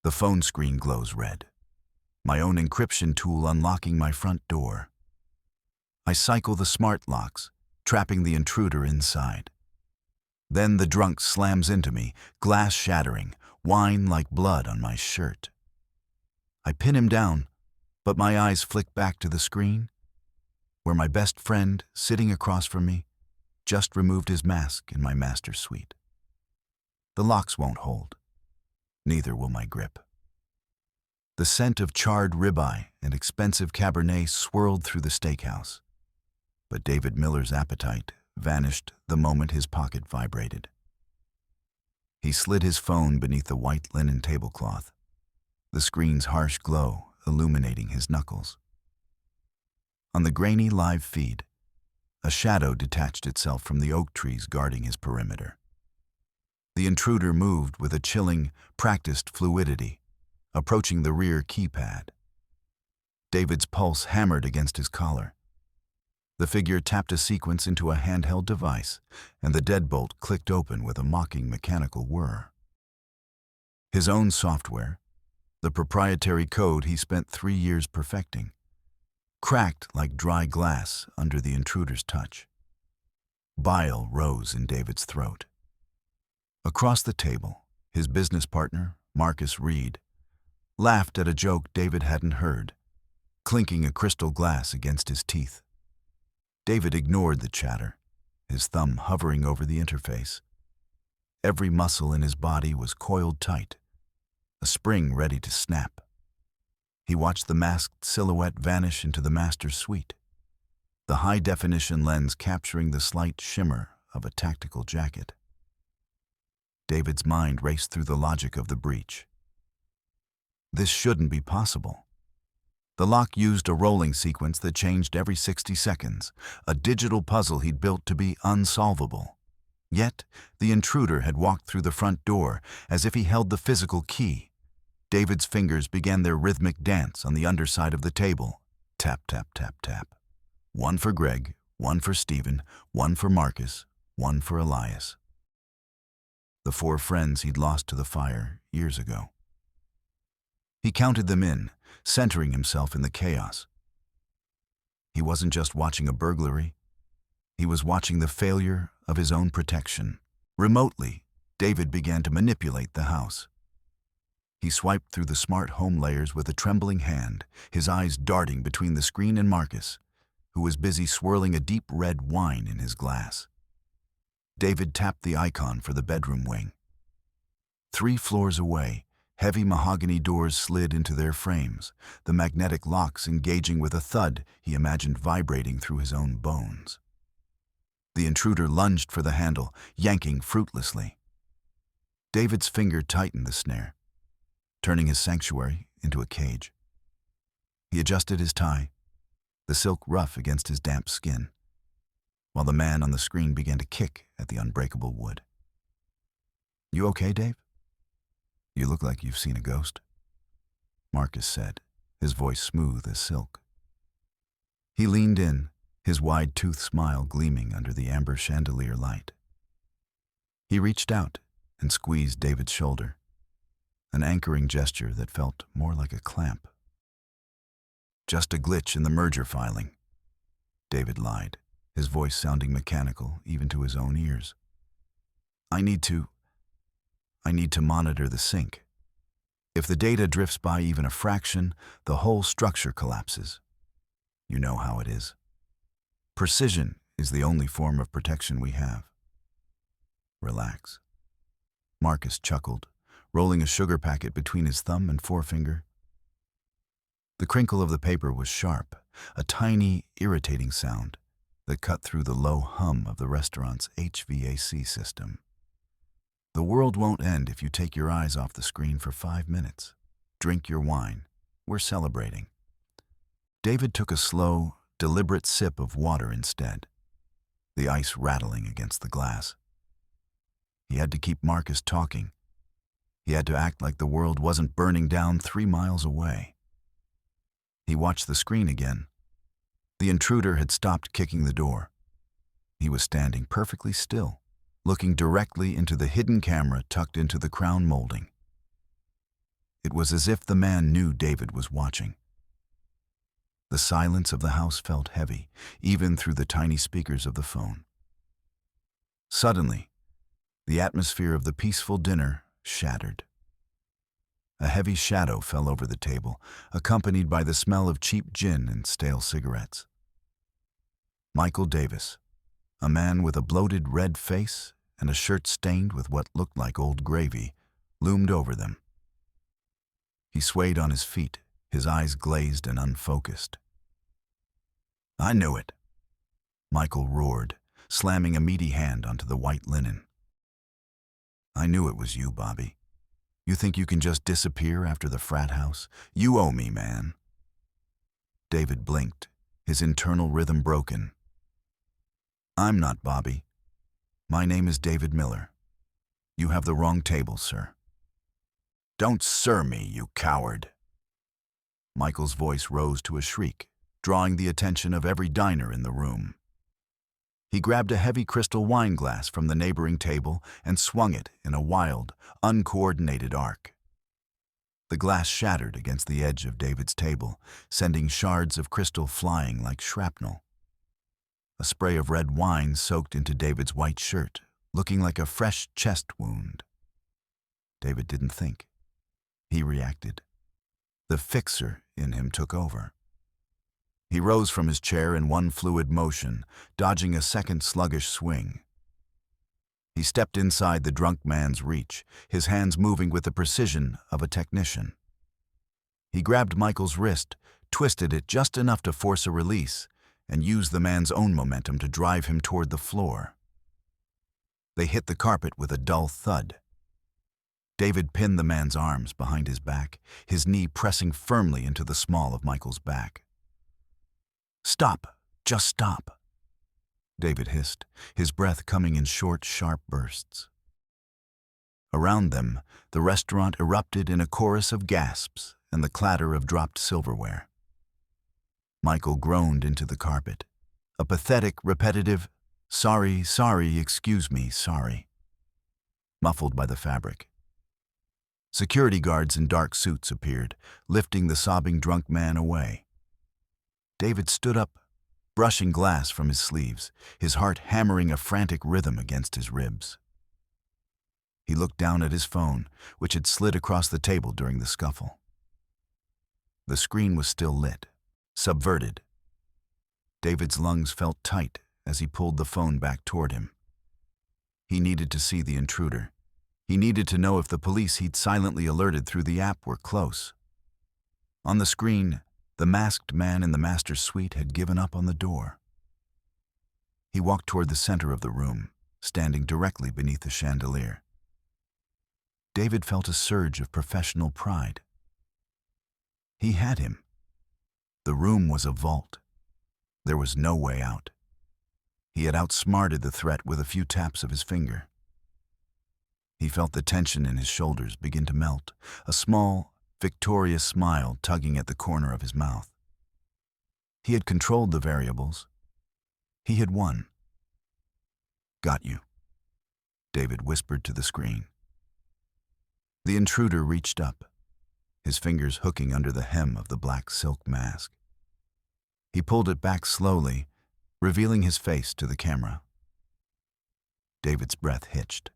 The phone screen glows red. My own encryption tool unlocking my front door. I cycle the smart locks, trapping the intruder inside. Then the drunk slams into me, glass shattering, wine like blood on my shirt. I pin him down, but my eyes flick back to the screen, where my best friend, sitting across from me, just removed his mask in my master suite. The locks won't hold. Neither will my grip. The scent of charred ribeye and expensive Cabernet swirled through the steakhouse. But David Miller's appetite vanished the moment his pocket vibrated. He slid his phone beneath the white linen tablecloth, the screen's harsh glow illuminating his knuckles. On the grainy live feed, a shadow detached itself from the oak trees guarding his perimeter. The intruder moved with a chilling, practiced fluidity, approaching the rear keypad. David's pulse hammered against his collar. The figure tapped a sequence into a handheld device, and the deadbolt clicked open with a mocking mechanical whir. His own software, the proprietary code he spent 3 years perfecting, cracked like dry glass under the intruder's touch. Bile rose in David's throat. Across the table, his business partner, Marcus Reed, laughed at a joke David hadn't heard, clinking a crystal glass against his teeth. David ignored the chatter, his thumb hovering over the interface. Every muscle in his body was coiled tight, a spring ready to snap. He watched the masked silhouette vanish into the master's suite, the high-definition lens capturing the slight shimmer of a tactical jacket. David's mind raced through the logic of the breach. This shouldn't be possible. The lock used a rolling sequence that changed every 60 seconds, a digital puzzle he'd built to be unsolvable. Yet, the intruder had walked through the front door as if he held the physical key. David's fingers began their rhythmic dance on the underside of the table. Tap, tap, tap, tap. One for Greg, one for Stephen, one for Marcus, one for Elias. The 4 friends he'd lost to the fire years ago. He counted them in, centering himself in the chaos. He wasn't just watching a burglary. He was watching the failure of his own protection. Remotely, David began to manipulate the house. He swiped through the smart home layers with a trembling hand, his eyes darting between the screen and Marcus, who was busy swirling a deep red wine in his glass. David tapped the icon for the bedroom wing. 3 floors away, heavy mahogany doors slid into their frames, the magnetic locks engaging with a thud he imagined vibrating through his own bones. The intruder lunged for the handle, yanking fruitlessly. David's finger tightened the snare, turning his sanctuary into a cage. He adjusted his tie, the silk rough against his damp skin, while the man on the screen began to kick at the unbreakable wood. "You okay, Dave? You look like you've seen a ghost," Marcus said, his voice smooth as silk. He leaned in, his wide-toothed smile gleaming under the amber chandelier light. He reached out and squeezed David's shoulder, an anchoring gesture that felt more like a clamp. "Just a glitch in the merger filing," David lied, his voice sounding mechanical even to his own ears. I need to monitor the sync. If the data drifts by even a fraction, the whole structure collapses. You know how it is. Precision is the only form of protection we have." "Relax." Marcus chuckled, rolling a sugar packet between his thumb and forefinger. The crinkle of the paper was sharp, a tiny, irritating sound that cut through the low hum of the restaurant's HVAC system. "The world won't end if you take your eyes off the screen for 5 minutes. Drink your wine. We're celebrating." David took a slow, deliberate sip of water instead, the ice rattling against the glass. He had to keep Marcus talking. He had to act like the world wasn't burning down 3 miles away. He watched the screen again. The intruder had stopped kicking the door. He was standing perfectly still, looking directly into the hidden camera tucked into the crown molding. It was as if the man knew David was watching. The silence of the house felt heavy, even through the tiny speakers of the phone. Suddenly, the atmosphere of the peaceful dinner shattered. A heavy shadow fell over the table, accompanied by the smell of cheap gin and stale cigarettes. Michael Davis, a man with a bloated red face and a shirt stained with what looked like old gravy, loomed over them. He swayed on his feet, his eyes glazed and unfocused. "I knew it," Michael roared, slamming a meaty hand onto the white linen. "I knew it was you, Bobby. You think you can just disappear after the frat house? You owe me, man." David blinked, his internal rhythm broken. "I'm not Bobby. My name is David Miller. You have the wrong table, sir." "Don't sir me, you coward." Michael's voice rose to a shriek, drawing the attention of every diner in the room. He grabbed a heavy crystal wine glass from the neighboring table and swung it in a wild, uncoordinated arc. The glass shattered against the edge of David's table, sending shards of crystal flying like shrapnel. A spray of red wine soaked into David's white shirt, looking like a fresh chest wound. David didn't think. He reacted. The fixer in him took over. He rose from his chair in one fluid motion, dodging a second sluggish swing. He stepped inside the drunk man's reach, his hands moving with the precision of a technician. He grabbed Michael's wrist, twisted it just enough to force a release, and used the man's own momentum to drive him toward the floor. They hit the carpet with a dull thud. David pinned the man's arms behind his back, his knee pressing firmly into the small of Michael's back. "Stop! Just stop!" David hissed, his breath coming in short, sharp bursts. Around them, the restaurant erupted in a chorus of gasps and the clatter of dropped silverware. Michael groaned into the carpet, a pathetic, repetitive, "Sorry, sorry, excuse me, sorry," muffled by the fabric. Security guards in dark suits appeared, lifting the sobbing drunk man away. David stood up, brushing glass from his sleeves, his heart hammering a frantic rhythm against his ribs. He looked down at his phone, which had slid across the table during the scuffle. The screen was still lit, subverted. David's lungs felt tight as he pulled the phone back toward him. He needed to see the intruder. He needed to know if the police he'd silently alerted through the app were close. On the screen, the masked man in the master's suite had given up on the door. He walked toward the center of the room, standing directly beneath the chandelier. David felt a surge of professional pride. He had him. The room was a vault. There was no way out. He had outsmarted the threat with a few taps of his finger. He felt the tension in his shoulders begin to melt, a small, victorious smile tugging at the corner of his mouth. He had controlled the variables. He had won. "Got you," David whispered to the screen. The intruder reached up, his fingers hooking under the hem of the black silk mask. He pulled it back slowly, revealing his face to the camera. David's breath hitched.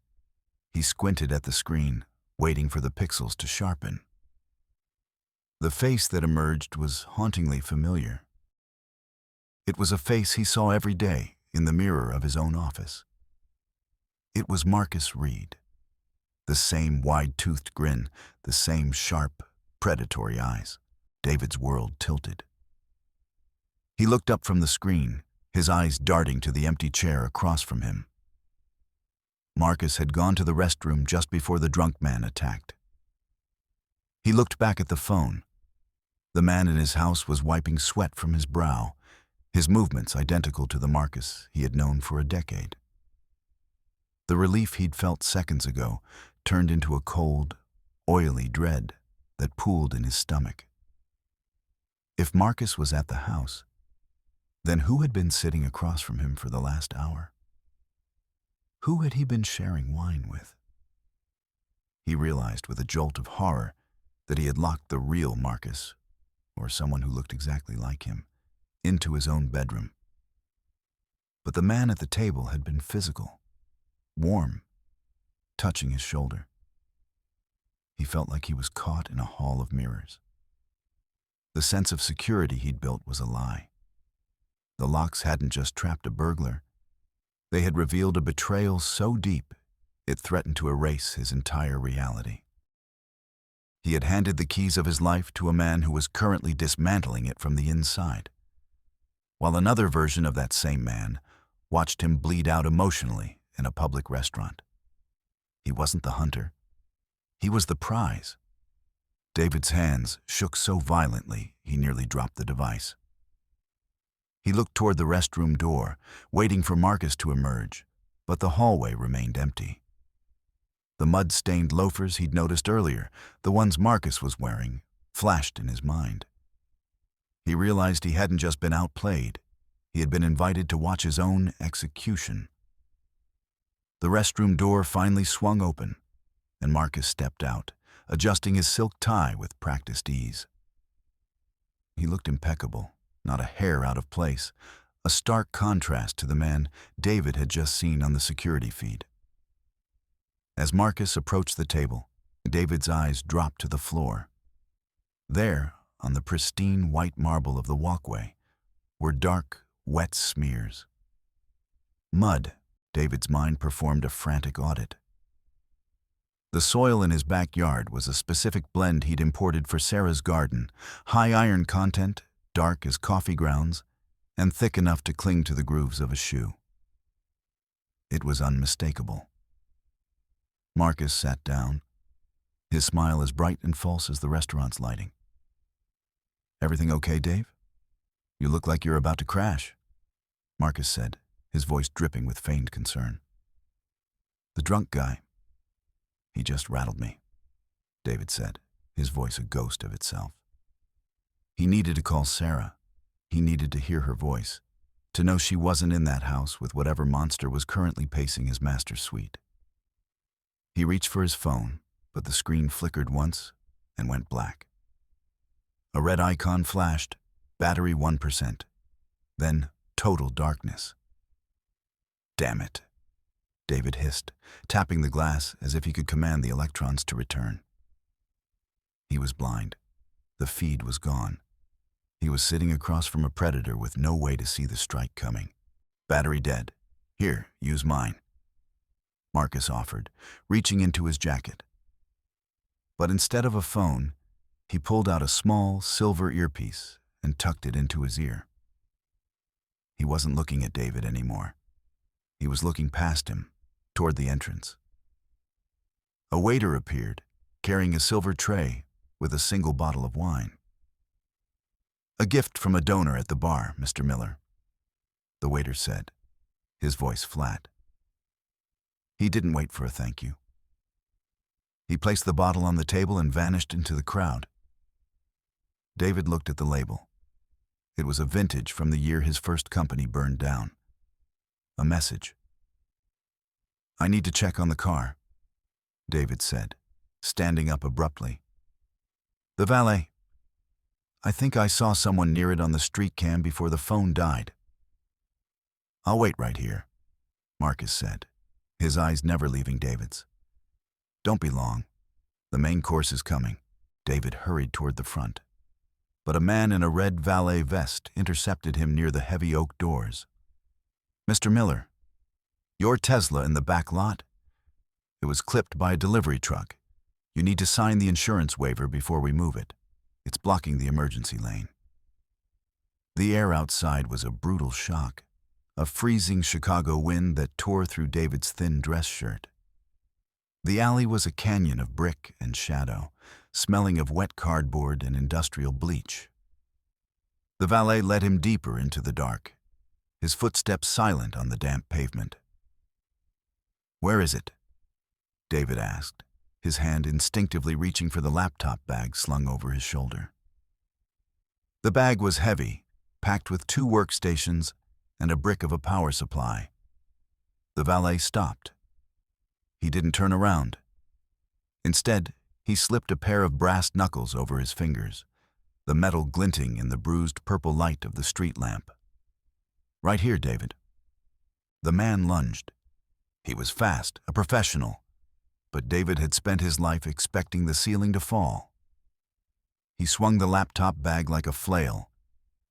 He squinted at the screen, waiting for the pixels to sharpen. The face that emerged was hauntingly familiar. It was a face he saw every day in the mirror of his own office. It was Marcus Reed. The same wide-toothed grin, the same sharp, predatory eyes. David's world tilted. He looked up from the screen, his eyes darting to the empty chair across from him. Marcus had gone to the restroom just before the drunk man attacked. He looked back at the phone. The man in his house was wiping sweat from his brow, his movements identical to the Marcus he had known for a decade. The relief he'd felt seconds ago turned into a cold, oily dread that pooled in his stomach. If Marcus was at the house, then who had been sitting across from him for the last hour? Who had he been sharing wine with? He realized with a jolt of horror that he had locked the real Marcus, or someone who looked exactly like him, into his own bedroom. But the man at the table had been physical, warm, touching his shoulder. He felt like he was caught in a hall of mirrors. The sense of security he'd built was a lie. The locks hadn't just trapped a burglar. They had revealed a betrayal so deep, it threatened to erase his entire reality. He had handed the keys of his life to a man who was currently dismantling it from the inside, while another version of that same man watched him bleed out emotionally in a public restaurant. He wasn't the hunter. He was the prize. David's hands shook so violently he nearly dropped the device. He looked toward the restroom door, waiting for Marcus to emerge, but the hallway remained empty. The mud-stained loafers he'd noticed earlier, the ones Marcus was wearing, flashed in his mind. He realized he hadn't just been outplayed. He had been invited to watch his own execution. The restroom door finally swung open, and Marcus stepped out, adjusting his silk tie with practiced ease. He looked impeccable, not a hair out of place, a stark contrast to the man David had just seen on the security feed. As Marcus approached the table, David's eyes dropped to the floor. There, on the pristine white marble of the walkway, were dark, wet smears. Mud. David's mind performed a frantic audit. The soil in his backyard was a specific blend he'd imported for Sarah's garden, high iron content, dark as coffee grounds, and thick enough to cling to the grooves of a shoe. It was unmistakable. Marcus sat down, his smile as bright and false as the restaurant's lighting. "Everything okay, Dave? You look like you're about to crash," Marcus said, his voice dripping with feigned concern. "The drunk guy. He just rattled me," David said, his voice a ghost of itself. He needed to call Sarah. He needed to hear her voice, to know she wasn't in that house with whatever monster was currently pacing his master's suite. He reached for his phone, but the screen flickered once and went black. A red icon flashed, battery 1%. Then total darkness. "Damn it," David hissed, tapping the glass as if he could command the electrons to return. He was blind. The feed was gone. He was sitting across from a predator with no way to see the strike coming. "Battery dead. Here, use mine," Marcus offered, reaching into his jacket. But instead of a phone, he pulled out a small, silver earpiece and tucked it into his ear. He wasn't looking at David anymore. He was looking past him, toward the entrance. A waiter appeared, carrying a silver tray with a single bottle of wine. "A gift from a donor at the bar, Mr. Miller," the waiter said, his voice flat. He didn't wait for a thank you. He placed the bottle on the table and vanished into the crowd. David looked at the label. It was a vintage from the year his first company burned down. A message. "I need to check on the car," David said, standing up abruptly. "The valet. I think I saw someone near it on the street cam before the phone died." "I'll wait right here," Marcus said, his eyes never leaving David's. "Don't be long. The main course is coming." David hurried toward the front, but a man in a red valet vest intercepted him near the heavy oak doors. "Mr. Miller, your Tesla in the back lot? It was clipped by a delivery truck. You need to sign the insurance waiver before we move it. It's blocking the emergency lane." The air outside was a brutal shock, a freezing Chicago wind that tore through David's thin dress shirt. The alley was a canyon of brick and shadow, smelling of wet cardboard and industrial bleach. The valet led him deeper into the dark, his footsteps silent on the damp pavement. "Where is it?" David asked, his hand instinctively reaching for the laptop bag slung over his shoulder. The bag was heavy, packed with 2 workstations and a brick of a power supply. The valet stopped. He didn't turn around. Instead, He slipped a pair of brass knuckles over his fingers, the metal glinting in the bruised purple light of the street lamp. "Right here, David." The man lunged. He was fast, a professional, but David had spent his life expecting the ceiling to fall. He swung the laptop bag like a flail.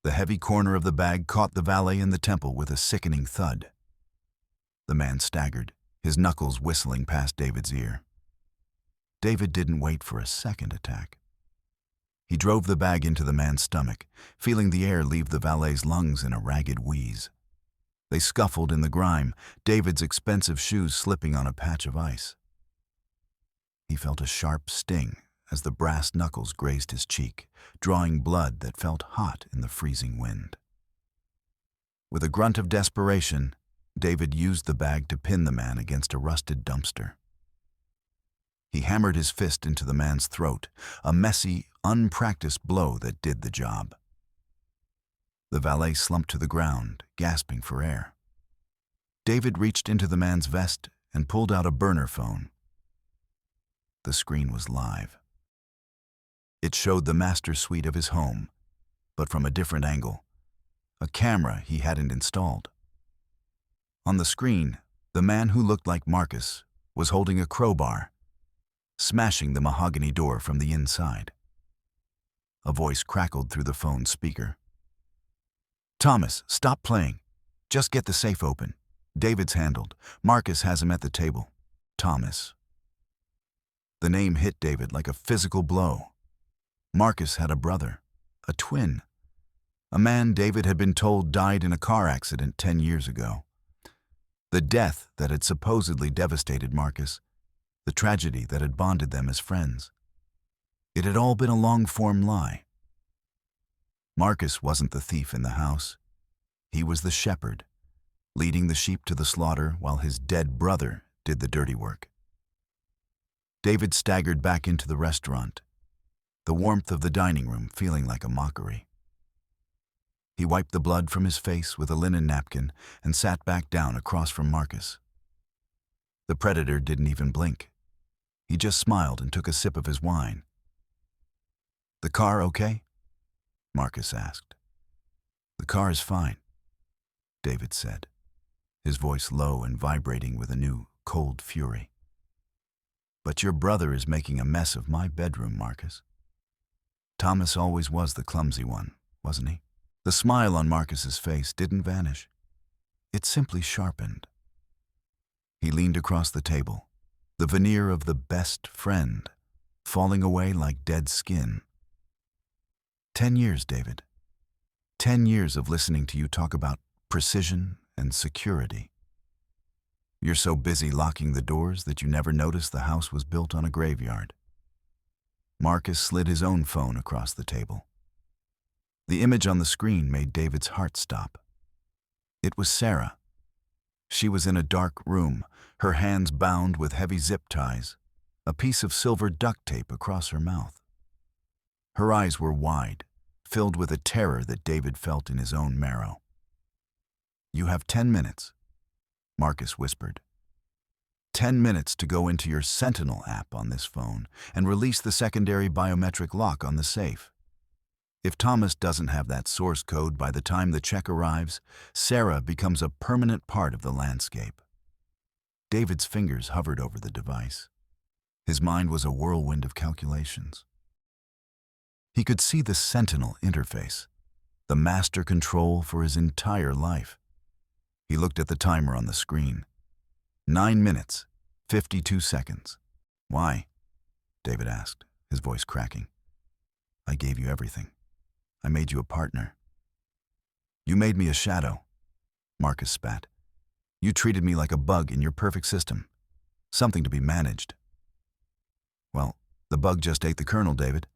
The heavy corner of the bag caught the valet in the temple with a sickening thud. The man staggered, his knuckles whistling past David's ear. David didn't wait for a second attack. He drove the bag into the man's stomach, feeling the air leave the valet's lungs in a ragged wheeze. They scuffled in the grime, David's expensive shoes slipping on a patch of ice. He felt a sharp sting as the brass knuckles grazed his cheek, drawing blood that felt hot in the freezing wind. With a grunt of desperation, David used the bag to pin the man against a rusted dumpster. He hammered his fist into the man's throat, a messy, unpracticed blow that did the job. The valet slumped to the ground, gasping for air. David reached into the man's vest and pulled out a burner phone. The screen was live. It showed the master suite of his home, but from a different angle, a camera he hadn't installed. On the screen, the man who looked like Marcus was holding a crowbar, smashing the mahogany door from the inside. A voice crackled through the phone's speaker. "Thomas, stop playing. Just get the safe open. David's handled. Marcus has him at the table. Thomas." The name hit David like a physical blow. Marcus had a brother, a twin, a man David had been told died in a car accident 10 years ago. The death that had supposedly devastated Marcus, the tragedy that had bonded them as friends. It had all been a long-form lie. Marcus wasn't the thief in the house. He was the shepherd, leading the sheep to the slaughter while his dead brother did the dirty work. David staggered back into the restaurant, the warmth of the dining room feeling like a mockery. He wiped the blood from his face with a linen napkin and sat back down across from Marcus. The predator didn't even blink. He just smiled and took a sip of his wine. "The car okay?" Marcus asked. "The car is fine," David said, his voice low and vibrating with a new, cold fury. "But your brother is making a mess of my bedroom, Marcus." Thomas always was the clumsy one, wasn't he? The smile on Marcus's face didn't vanish. It simply sharpened. He leaned across the table, the veneer of the best friend falling away like dead skin. 10 years, David. 10 years of listening to you talk about precision and security. You're so busy locking the doors that you never noticed the house was built on a graveyard. Marcus slid his own phone across the table. The image on the screen made David's heart stop. It was Sarah. She was in a dark room, her hands bound with heavy zip ties, a piece of silver duct tape across her mouth. Her eyes were wide, filled with a terror that David felt in his own marrow. "You have 10 minutes, Marcus whispered. 10 minutes to go into your Sentinel app on this phone and release the secondary biometric lock on the safe. If Thomas doesn't have that source code by the time the check arrives, Sarah becomes a permanent part of the landscape." David's fingers hovered over the device. His mind was a whirlwind of calculations. He could see the Sentinel interface, the master control for his entire life. He looked at the timer on the screen. 9 minutes, 52 seconds. "Why?" David asked, his voice cracking. "I gave you everything. I made you a partner." "You made me a shadow," Marcus spat. "You treated me like a bug in your perfect system, something to be managed." "Well, the bug just ate the kernel, David.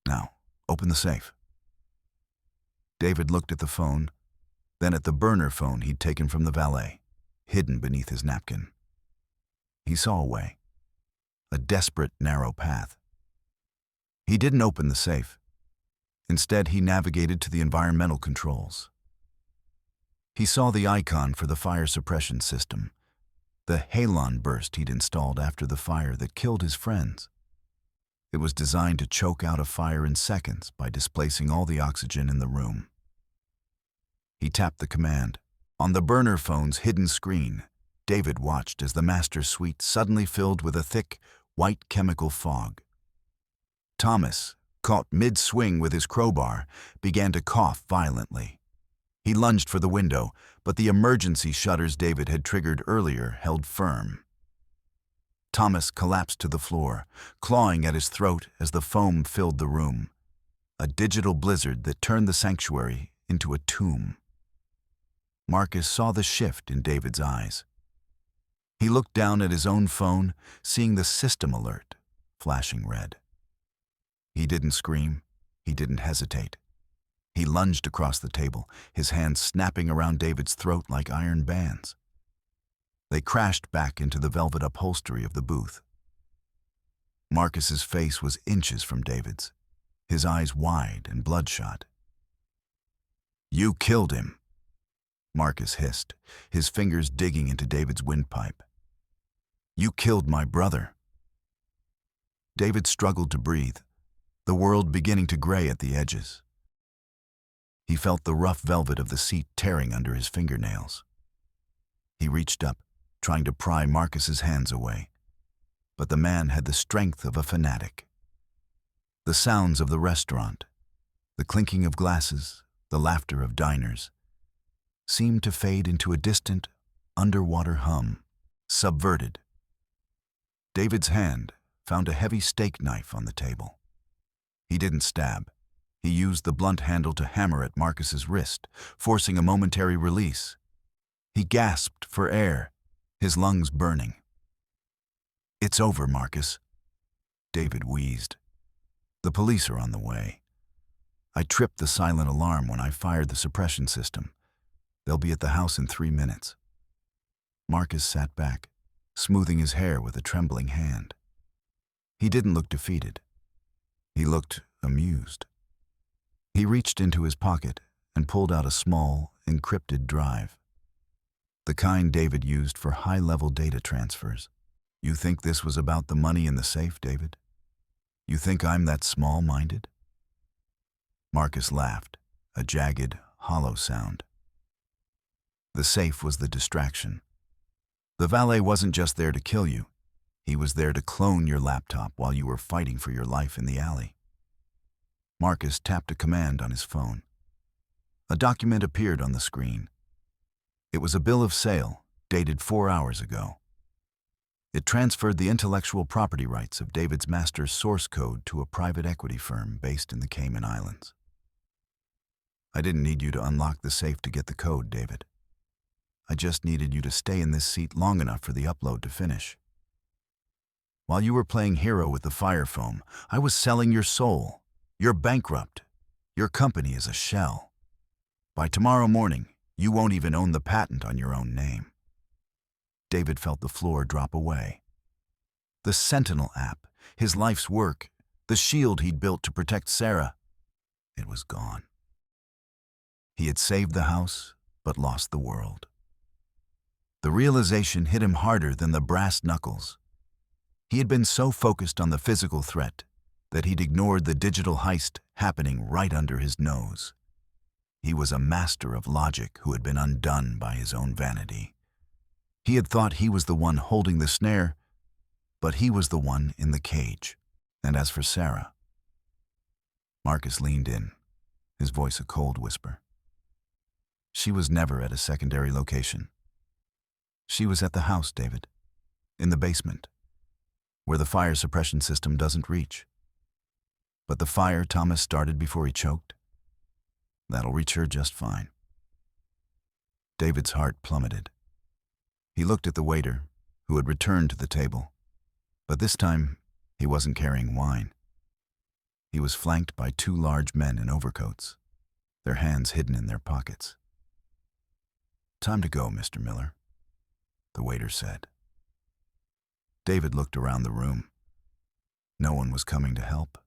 Now, open the safe." David looked at the phone, then at the burner phone he'd taken from the valet, hidden beneath his napkin. He saw a way, a desperate, narrow path. He didn't open the safe. Instead, he navigated to the environmental controls. He saw the icon for the fire suppression system, the halon burst he'd installed after the fire that killed his friends. It was designed to choke out a fire in seconds by displacing all the oxygen in the room. He tapped the command. On the burner phone's hidden screen, David watched as the master suite suddenly filled with a thick, white chemical fog. Thomas, caught mid-swing with his crowbar, began to cough violently. He lunged for the window, but the emergency shutters David had triggered earlier held firm. Thomas collapsed to the floor, clawing at his throat as the foam filled the room, a digital blizzard that turned the sanctuary into a tomb. Marcus saw the shift in David's eyes. He looked down at his own phone, seeing the system alert, flashing red. He didn't scream. He didn't hesitate. He lunged across the table, his hands snapping around David's throat like iron bands. They crashed back into the velvet upholstery of the booth. Marcus's face was inches from David's, his eyes wide and bloodshot. "You killed him," Marcus hissed, his fingers digging into David's windpipe. "You killed my brother." David struggled to breathe, the world beginning to gray at the edges. He felt the rough velvet of the seat tearing under his fingernails. He reached up, trying to pry Marcus's hands away, but the man had the strength of a fanatic. The sounds of the restaurant, the clinking of glasses, the laughter of diners, seemed to fade into a distant, underwater hum, subverted. David's hand found a heavy steak knife on the table. He didn't stab. He used the blunt handle to hammer at Marcus's wrist, forcing a momentary release. He gasped for air, his lungs burning. "It's over, Marcus," David wheezed. "The police are on the way. I tripped the silent alarm when I fired the suppression system. They'll be at the house in 3 minutes. Marcus sat back, smoothing his hair with a trembling hand. He didn't look defeated. He looked amused. He reached into his pocket and pulled out a small, encrypted drive. The kind David used for high-level data transfers. "You think this was about the money in the safe, David? You think I'm that small-minded?" Marcus laughed, a jagged, hollow sound. The safe was the distraction. The valet wasn't just there to kill you. He was there to clone your laptop while you were fighting for your life in the alley. Marcus tapped a command on his phone. A document appeared on the screen. It was a bill of sale, dated 4 hours ago. It transferred the intellectual property rights of David's master's source code to a private equity firm based in the Cayman Islands. "I didn't need you to unlock the safe to get the code, David. I just needed you to stay in this seat long enough for the upload to finish. While you were playing hero with the fire foam, I was selling your soul. You're bankrupt. Your company is a shell. By tomorrow morning, you won't even own the patent on your own name." David felt the floor drop away. The Sentinel app, his life's work, the shield he'd built to protect Sarah, it was gone. He had saved the house, but lost the world. The realization hit him harder than the brass knuckles. He had been so focused on the physical threat that he'd ignored the digital heist happening right under his nose. He was a master of logic who had been undone by his own vanity. He had thought he was the one holding the snare, but he was the one in the cage. And as for Sarah, Marcus leaned in, his voice a cold whisper. She was never at a secondary location. She was at the house, David, in the basement, where the fire suppression system doesn't reach. But the fire Thomas started before he choked, that'll reach her just fine. David's heart plummeted. He looked at the waiter, who had returned to the table, but this time he wasn't carrying wine. He was flanked by 2 large men in overcoats, their hands hidden in their pockets. "Time to go, Mr. Miller," the waiter said. David looked around the room. No one was coming to help.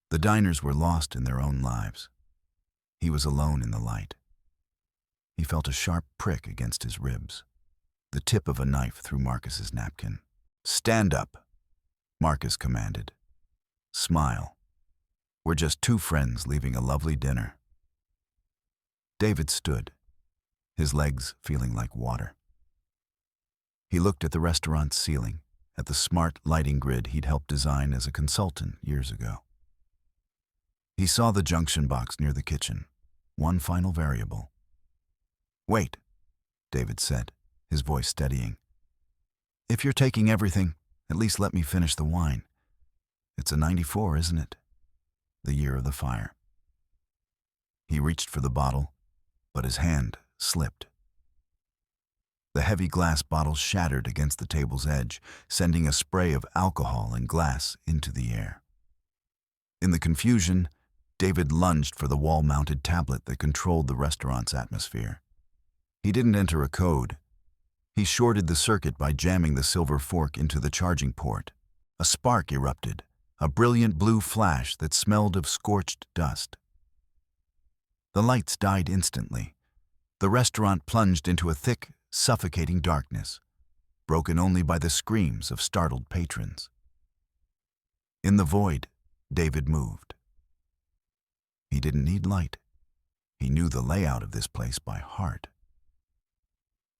The diners were lost in their own lives. He was alone in the light. He felt a sharp prick against his ribs, the tip of a knife through Marcus's napkin. "Stand up," Marcus commanded. Smile. We're just two friends leaving a lovely dinner. David stood, his legs feeling like water. He looked at the restaurant's ceiling, at the smart lighting grid he'd helped design as a consultant years ago. He saw the junction box near the kitchen, one final variable. "Wait," David said, his voice steadying. "If you're taking everything, at least let me finish the wine. It's a 94, isn't it? The year of the fire." He reached for the bottle, but his hand slipped. The heavy glass bottle shattered against the table's edge, sending a spray of alcohol and glass into the air. In the confusion, David lunged for the wall-mounted tablet that controlled the restaurant's atmosphere. He didn't enter a code. He shorted the circuit by jamming the silver fork into the charging port. A spark erupted, a brilliant blue flash that smelled of scorched dust. The lights died instantly. The restaurant plunged into a thick, suffocating darkness, broken only by the screams of startled patrons. In the void, David moved. He didn't need light. He knew the layout of this place by heart.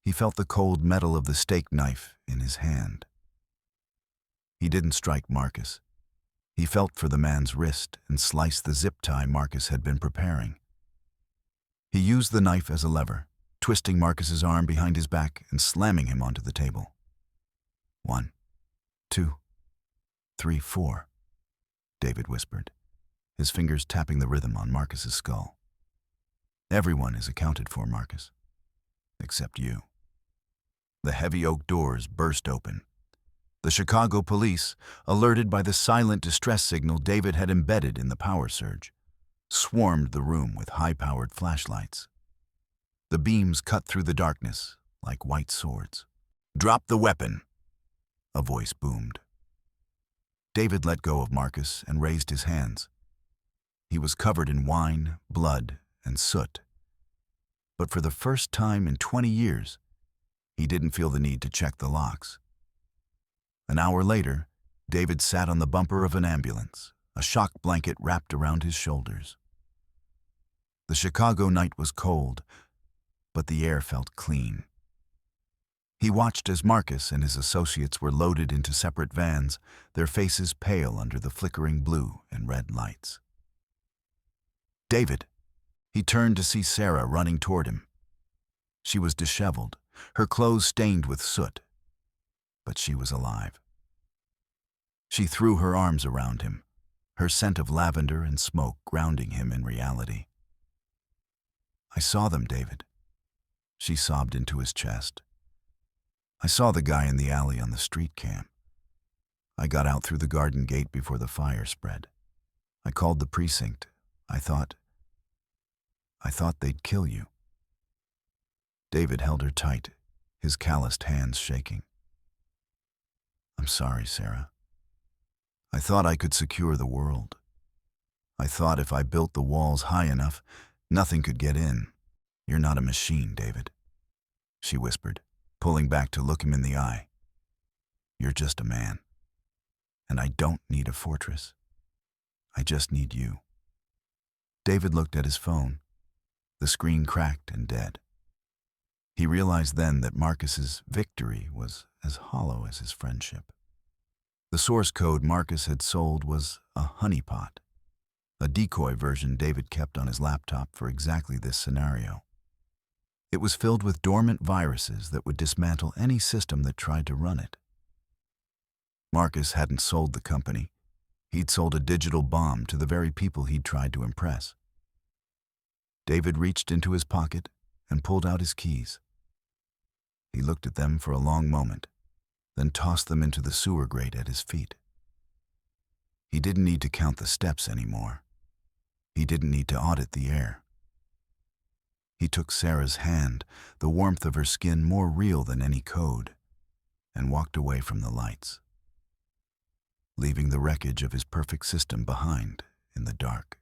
He felt the cold metal of the steak knife in his hand. He didn't strike Marcus. He felt for the man's wrist and sliced the zip tie Marcus had been preparing. He used the knife as a lever, twisting Marcus's arm behind his back and slamming him onto the table. 1, 2, 3, 4, David whispered, his fingers tapping the rhythm on Marcus's skull. "Everyone is accounted for, Marcus, except you." The heavy oak doors burst open. The Chicago police, alerted by the silent distress signal David had embedded in the power surge, swarmed the room with high-powered flashlights. The beams cut through the darkness like white swords. "Drop the weapon," a voice boomed. David let go of Marcus and raised his hands. He was covered in wine, blood, and soot. But for the first time in 20 years, he didn't feel the need to check the locks. An hour later, David sat on the bumper of an ambulance, a shock blanket wrapped around his shoulders. The Chicago night was cold, but the air felt clean. He watched as Marcus and his associates were loaded into separate vans, their faces pale under the flickering blue and red lights. "David," he turned to see Sarah running toward him. She was disheveled, her clothes stained with soot, but she was alive. She threw her arms around him, her scent of lavender and smoke grounding him in reality. "I saw them, David," she sobbed into his chest. "I saw the guy in the alley on the street cam. I got out through the garden gate before the fire spread. I called the precinct. I thought they'd kill you." David held her tight, his calloused hands shaking. "I'm sorry, Sarah. I thought I could secure the world. I thought if I built the walls high enough, nothing could get in. You're not a machine, David," she whispered, pulling back to look him in the eye. "You're just a man. And I don't need a fortress. I just need you." David looked at his phone. The screen cracked and dead. He realized then that Marcus's victory was as hollow as his friendship. The source code Marcus had sold was a honeypot, a decoy version David kept on his laptop for exactly this scenario. It was filled with dormant viruses that would dismantle any system that tried to run it. Marcus hadn't sold the company. He'd sold a digital bomb to the very people he'd tried to impress. David reached into his pocket and pulled out his keys. He looked at them for a long moment, then tossed them into the sewer grate at his feet. He didn't need to count the steps anymore. He didn't need to audit the air. He took Sarah's hand, the warmth of her skin more real than any code, and walked away from the lights, leaving the wreckage of his perfect system behind in the dark.